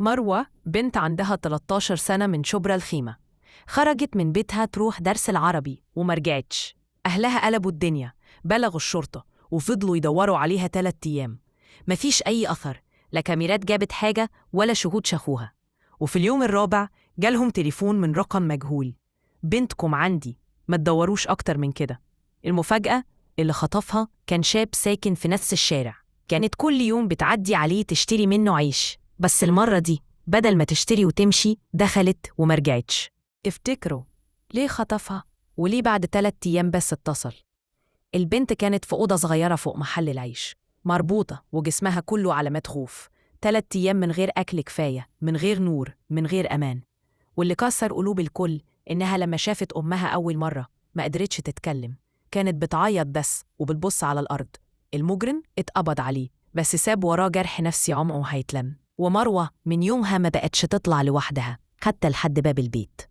مروة بنت عندها 13 سنة من شبرا الخيمة، خرجت من بيتها تروح درس العربي ومرجعتش. أهلها قلبوا الدنيا، بلغوا الشرطة وفضلوا يدوروا عليها 3 أيام. مفيش أي أثر، لا كاميرات جابت حاجة ولا شهود شافوها. وفي اليوم الرابع جالهم تليفون من رقم مجهول: بنتكم عندي، ما تدوروش أكتر من كده. المفاجأة، اللي خطفها كان شاب ساكن في نفس الشارع، كانت كل يوم بتعدي عليه تشتري منه عيش، بس المرة دي بدل ما تشتري وتمشي دخلت ومرجعتش. افتكروا ليه خطفها وليه بعد 3 أيام بس اتصل؟ البنت كانت في أوضة صغيرة فوق محل العيش، مربوطة وجسمها كله علامات خوف. 3 أيام من غير أكل كفاية، من غير نور، من غير أمان. واللي كسر قلوب الكل إنها لما شافت أمها أول مرة ما قدرتش تتكلم، كانت بتعيط بس وبتبص على الأرض. المجرم اتقبض عليه بس ساب وراه جرح نفسي عمقه هيتلم. ومروة من يومها ما بقتش تطلع لوحدها حتى لحد باب البيت.